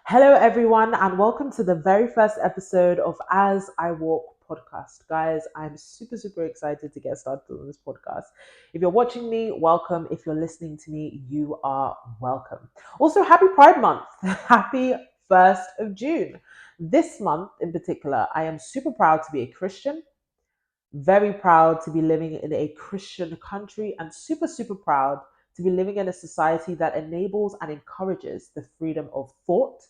Hello, everyone, and welcome to the very first episode of As I Walk podcast. Guys, I'm super excited to get started on this podcast. If you're watching me, welcome. If you're listening to me, you are welcome. Also, happy Pride Month. Happy 1st of June. This month in particular, I am super proud to be a Christian, very proud to be living in a Christian country, and super proud to be living in a society that enables and encourages the freedom of thought,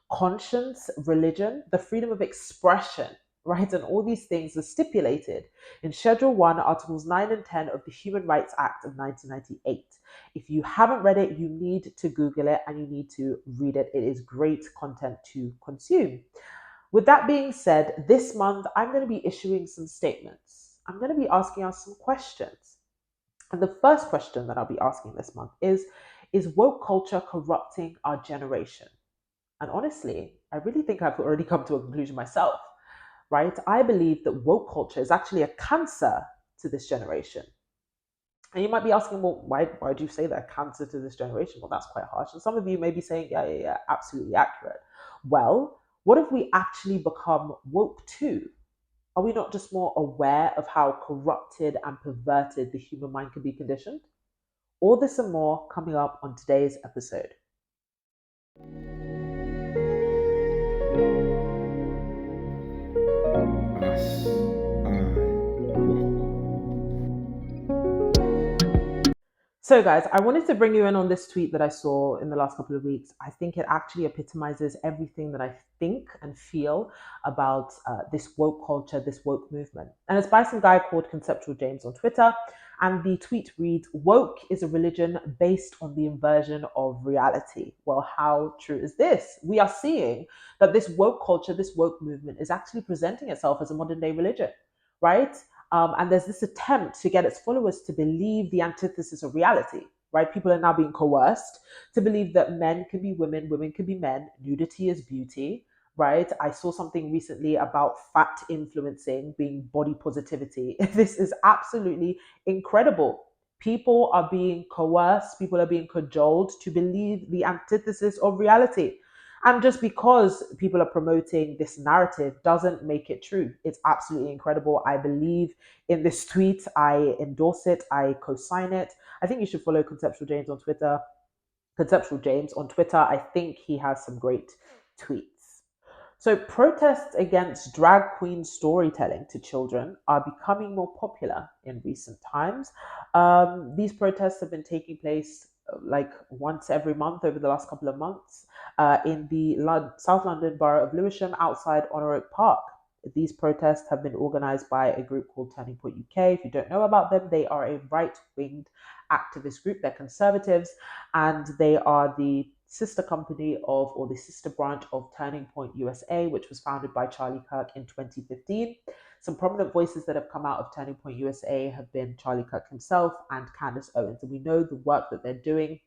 conscience, religion, the freedom of expression, right? And all these things are stipulated in Schedule 1, Articles 9 and 10 of the Human Rights Act of 1998. If you haven't read it, you need to Google it and you need to read it. It is great content to consume. With that being said, this month I'm going to be issuing some statements. I'm going to be asking us some questions. And the first question that I'll be asking this month is woke culture corrupting our generation? And honestly, I really think I've already come to a conclusion myself, right? I believe that woke culture is actually a cancer to this generation. And you might be asking, well, why do you say that cancer to this generation? Well, that's quite harsh. And some of you may be saying, yeah, absolutely accurate. Well, what if we actually become woke too? Are we not just more aware of how corrupted and perverted the human mind can be conditioned? All this and more coming up on today's episode. Us. Walk. So, guys, I wanted to bring you in on this tweet that I saw in the last couple of weeks. I think it actually epitomizes everything that I think and feel about this woke culture, this woke movement. And it's by some guy called Conceptual James on Twitter. And the tweet reads, "Woke is a religion based on the inversion of reality." Well, how true is this? We are seeing that this woke culture, this woke movement is actually presenting itself as a modern day religion, right? And there's this attempt to get its followers to believe the antithesis of reality, right? People are now being coerced to believe that men can be women, women can be men, nudity is beauty, right? I saw something recently about fat influencing being body positivity. This is absolutely incredible. People are being coerced, people are being cajoled to believe the antithesis of reality. And just because people are promoting this narrative doesn't make it true. It's absolutely incredible. I believe in this tweet. I endorse it. I co-sign it. I think you should follow Conceptual James on Twitter. Conceptual James on Twitter. I think he has some great tweets. So, protests against drag queen storytelling to children are becoming more popular in recent times. These protests have been taking place like once every month over the last couple of months in the South London borough of Lewisham outside Honor Oak Park. These protests have been organized by a group called Turning Point UK. If you don't know about them, they are a right winged activist group. They're conservatives and they are the sister company of, or the sister branch of Turning Point USA, which was founded by Charlie Kirk in 2015. Some prominent voices that have come out of Turning Point USA have been Charlie Kirk himself and Candace Owens. And we know the work that they're doing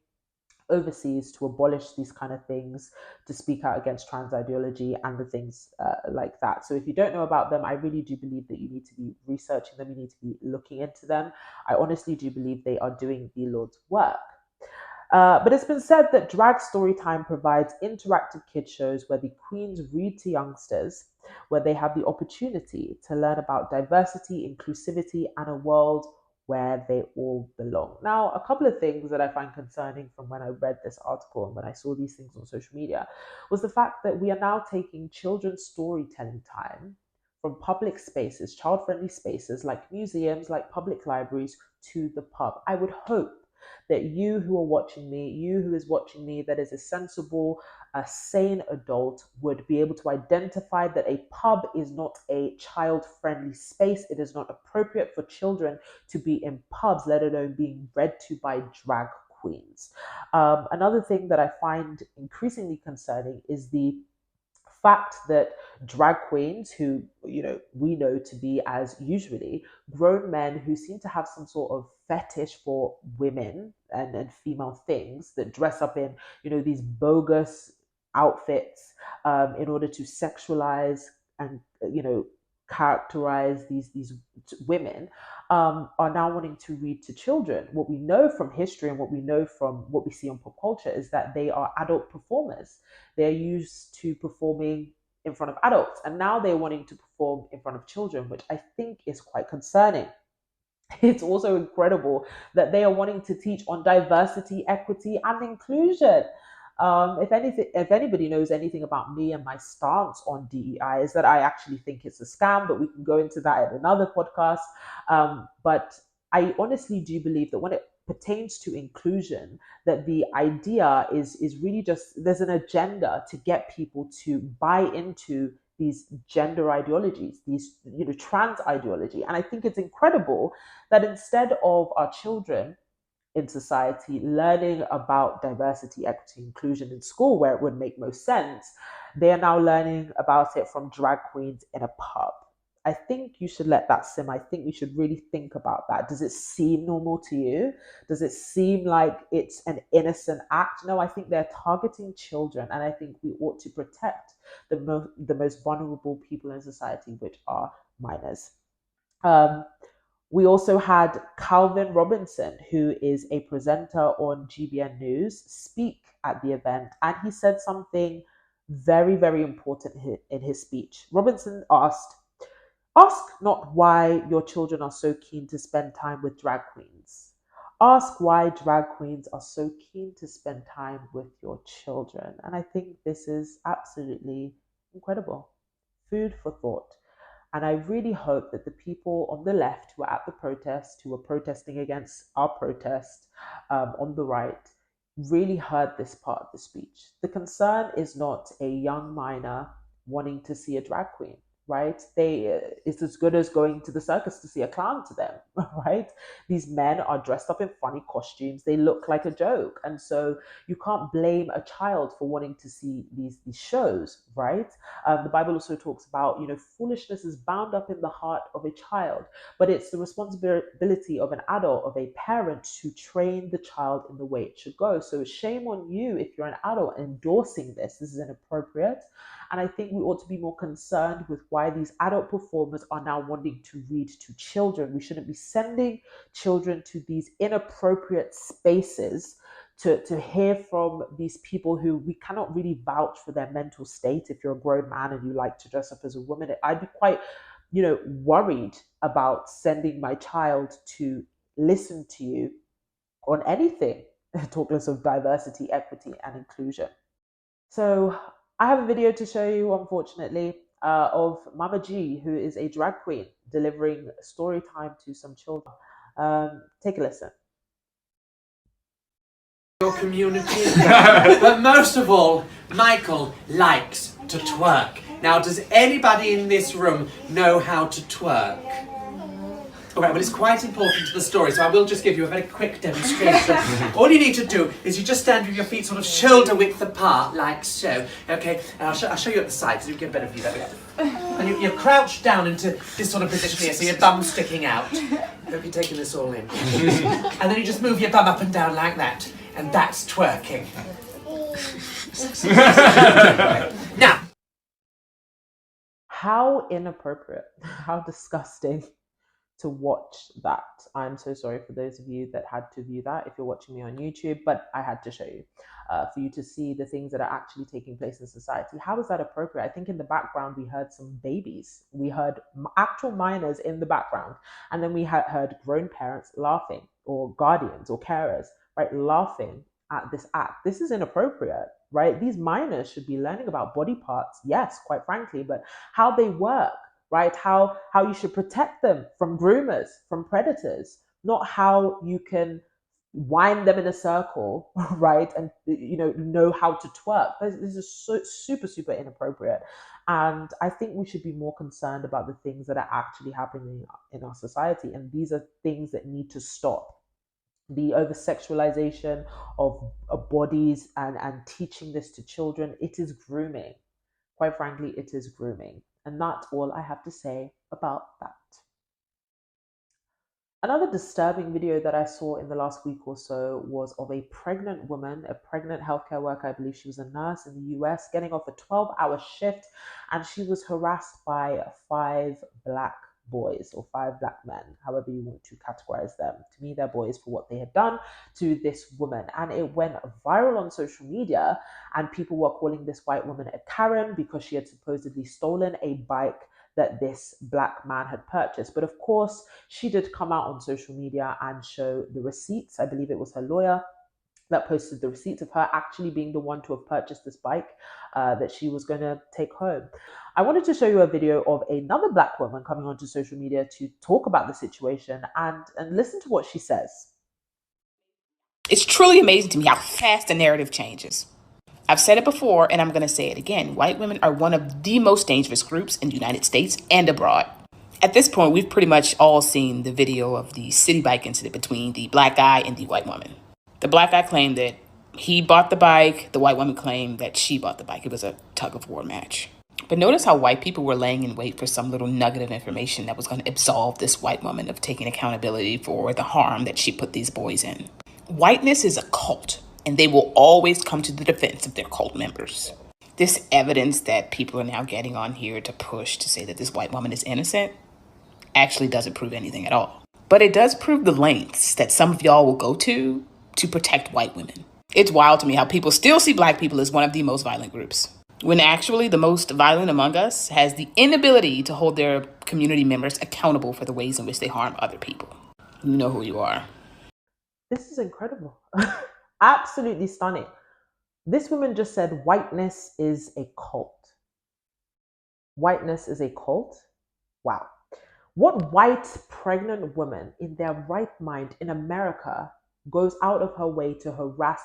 overseas to abolish these kind of things, to speak out against trans ideology and the things like that. So if you don't know about them, I really do believe that you need to be researching them, you need to be looking into them. I honestly do believe they are doing the Lord's work. But it's been said that Drag Storytime provides interactive kids shows where the queens read to youngsters, where they have the opportunity to learn about diversity, inclusivity, and a world where they all belong. Now, a couple of things that I find concerning from when I read this article and when I saw these things on social media was the fact that we are now taking children's storytelling time from public spaces, child friendly spaces like museums, like public libraries, to the pub. I would hope that you who are watching me, you who is watching me, that is a sensible, a sane adult, would be able to identify that a pub is not a child friendly space. It is not appropriate for children to be in pubs, let alone being read to by drag queens. Another thing that I find increasingly concerning is the fact that drag queens, who we know to be as usually grown men who seem to have some sort of fetish for women and female things, that dress up in these bogus outfits in order to sexualize and characterize these women, are now wanting to read to children. What we know from history and what we know from what we see on pop culture is that they are adult performers. They're used to performing in front of adults, and now they're wanting to perform in front of children, which I think is quite concerning. It's also incredible that they are wanting to teach on diversity, equity, and inclusion. If anybody knows anything about me and my stance on DEI, is that I actually think it's a scam, but we can go into that in another podcast. But I honestly do believe that when it pertains to inclusion, that the idea is really just there's an agenda to get people to buy into these gender ideologies, these trans ideology, and I think it's incredible that instead of our children in society learning about diversity, equity, inclusion in school, where it would make most sense, they are now learning about it from drag queens in a pub. I think you should let that simmer. I think we should really think about that. Does it seem normal to you? Does it seem like it's an innocent act? No, I think they're targeting children, and I think we ought to protect the most vulnerable people in society, which are minors. Um, we also had Calvin Robinson, who is a presenter on GBN News, speak at the event, and he said something very, very important in his speech. Robinson asked, "Ask not why your children are so keen to spend time with drag queens. Ask why drag queens are so keen to spend time with your children." And I think this is absolutely incredible. Food for thought. And I really hope that the people on the left who are at the protest, who were protesting against our protest on the right, really heard this part of the speech. The concern is not a young minor wanting to see a drag queen, right? It's as good as going to the circus to see a clown to them, right? These men are dressed up in funny costumes. They look like a joke. And so you can't blame a child for wanting to see these shows, right? The Bible also talks about, foolishness is bound up in the heart of a child, but it's the responsibility of an adult, of a parent, to train the child in the way it should go. So shame on you if you're an adult endorsing this. This is inappropriate. And I think we ought to be more concerned with why these adult performers are now wanting to read to children. We shouldn't be sending children to these inappropriate spaces to hear from these people who we cannot really vouch for their mental state. If you're a grown man and you like to dress up as a woman, I'd be quite, worried about sending my child to listen to you on anything, talk less of diversity, equity, and inclusion. So I have a video to show you, unfortunately, of Mama G, who is a drag queen delivering story time to some children. Take a listen. Your community. But most of all, Michael likes to twerk. Now, does anybody in this room know how to twerk? Alright, well, it's quite important to the story, so I will just give you a very quick demonstration. All you need to do is you just stand with your feet sort of shoulder width apart, like so. Okay, and I'll show you at the side so you get a better view. There we go. And you crouch down into this sort of position here, so your bum's sticking out. Hope you're taking this all in. And then you just move your bum up and down like that. And that's twerking. Now. How inappropriate, how disgusting to watch that. I'm so sorry for those of you that had to view that if you're watching me on YouTube, but I had to show you for you to see the things that are actually taking place in society. How is that appropriate? I think in the background we heard some babies. We heard actual minors in the background, and then we heard grown parents laughing, or guardians or carers, right, laughing at this act. This is inappropriate, right? These minors should be learning about body parts, yes, quite frankly, but how they work, right? How you should protect them from groomers, from predators, not how you can wind them in a circle, right? And know how to twerk. This is so super inappropriate. And I think we should be more concerned about the things that are actually happening in our society. And these are things that need to stop. The over sexualization of bodies and teaching this to children, it is grooming. Quite frankly, it is grooming. And that's all I have to say about that. Another disturbing video that I saw in the last week or so was of a pregnant woman, a pregnant healthcare worker. I believe she was a nurse in the US, getting off a 12-hour shift, and she was harassed by five black boys or five black men, however you want to categorize them. To me, they're boys for what they had done to this woman. And it went viral on social media, and people were calling this white woman a Karen because she had supposedly stolen a bike that this black man had purchased. But of course, she did come out on social media and show the receipts. I believe it was her lawyer that posted the receipts of her actually being the one to have purchased this bike that she was going to take home. I wanted to show you a video of another black woman coming onto social media to talk about the situation and listen to what she says. It's truly amazing to me how fast the narrative changes. I've said it before, and I'm going to say it again. White women are one of the most dangerous groups in the United States and abroad. At this point, we've pretty much all seen the video of the city bike incident between the black guy and the white woman. The black guy claimed that he bought the bike. The white woman claimed that she bought the bike. It was a tug of war match. But notice how white people were laying in wait for some little nugget of information that was going to absolve this white woman of taking accountability for the harm that she put these boys in. Whiteness is a cult, and they will always come to the defense of their cult members. This evidence that people are now getting on here to push to say that this white woman is innocent actually doesn't prove anything at all. But it does prove the lengths that some of y'all will go to protect white women. It's wild to me how people still see black people as one of the most violent groups, when actually the most violent among us has the inability to hold their community members accountable for the ways in which they harm other people. You know who you are. This is incredible. Absolutely stunning. This woman just said whiteness is a cult. Whiteness is a cult? Wow. What white pregnant woman in their right mind in America goes out of her way to harass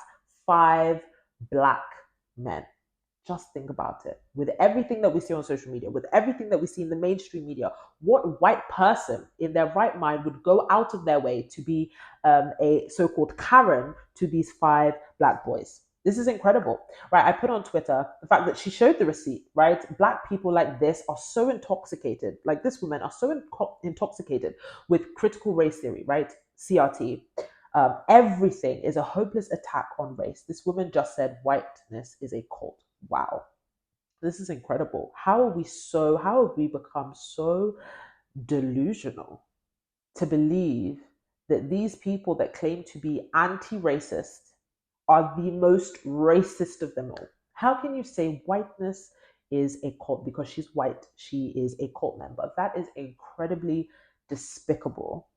five black men? Just think about it. With everything that we see on social media, with everything that we see in the mainstream media, what white person in their right mind would go out of their way to be a so-called Karen to these five black boys? This is incredible, right? I put on Twitter the fact that she showed the receipt, right? Black people like this are so intoxicated, like this woman are so intoxicated with critical race theory, right? CRT. Everything is a hopeless attack on race. This woman just said whiteness is a cult. Wow. This is incredible. How have we become so delusional to believe that these people that claim to be anti-racist are the most racist of them all? How can you say whiteness is a cult because she's white, she is a cult member? That is incredibly despicable.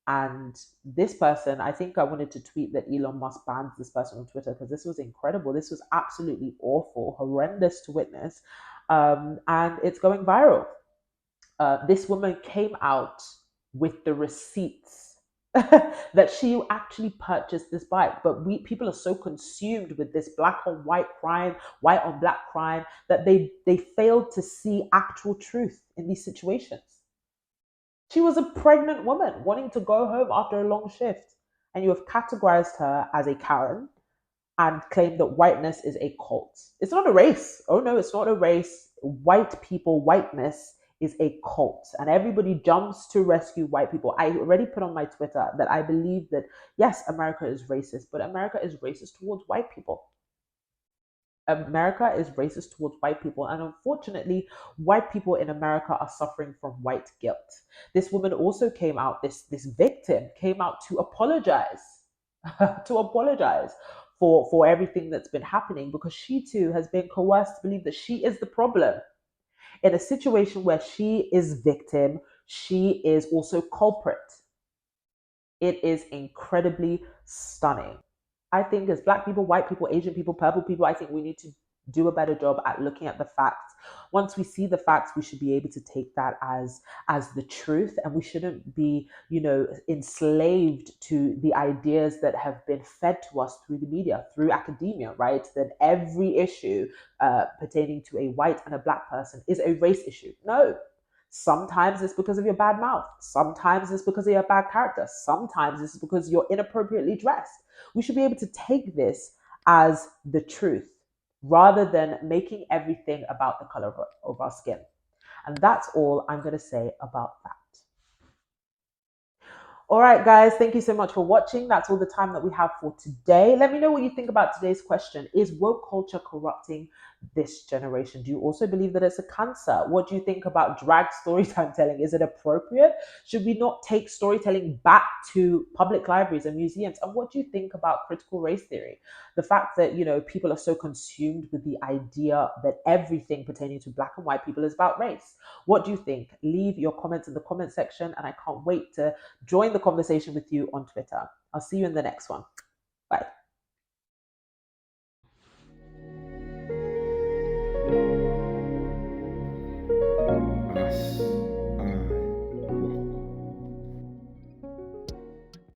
And this person, I think I wanted to tweet that Elon Musk bans this person on Twitter because this was incredible. This was absolutely awful, horrendous to witness. And it's going viral. This woman came out with the receipts that she actually purchased this bike. But people are so consumed with this black on white crime, white on black crime, that they failed to see actual truth in these situations. She was a pregnant woman wanting to go home after a long shift, and you have categorized her as a Karen and claimed that whiteness is a cult. It's not a race. Oh no, it's not a race. White people, whiteness is a cult, and everybody jumps to rescue white people. I already put on my Twitter that I believe that yes, America is racist, but America is racist towards white people. America is racist towards white people, and unfortunately, white people in America are suffering from white guilt. This woman also came out, this victim came out to apologize, to apologize for everything that's been happening, because she too has been coerced to believe that she is the problem. In a situation where she is victim, she is also culprit. It is incredibly stunning. I think as black people, white people, Asian people, purple people, I think we need to do a better job at looking at the facts. Once we see the facts, we should be able to take that as the truth, and we shouldn't be, enslaved to the ideas that have been fed to us through the media, through academia, right? That every issue pertaining to a white and a black person is a race issue. No. Sometimes it's because of your bad mouth. Sometimes it's because of your bad character. Sometimes it's because you're inappropriately dressed. We should be able to take this as the truth rather than making everything about the color of our skin. And that's all I'm going to say about that. All right, guys, thank you so much for watching. That's all the time that we have for today. Let me know what you think about today's question. Is woke culture corrupting this generation? Do you also believe that it's a cancer? What do you think about drag storytime telling? Is it appropriate? Should we not take storytelling back to public libraries and museums? And what do you think about critical race theory? The fact that, people are so consumed with the idea that everything pertaining to black and white people is about race. What do you think? Leave your comments in the comment section, and I can't wait to join the conversation with you on Twitter. I'll see you in the next one. Bye.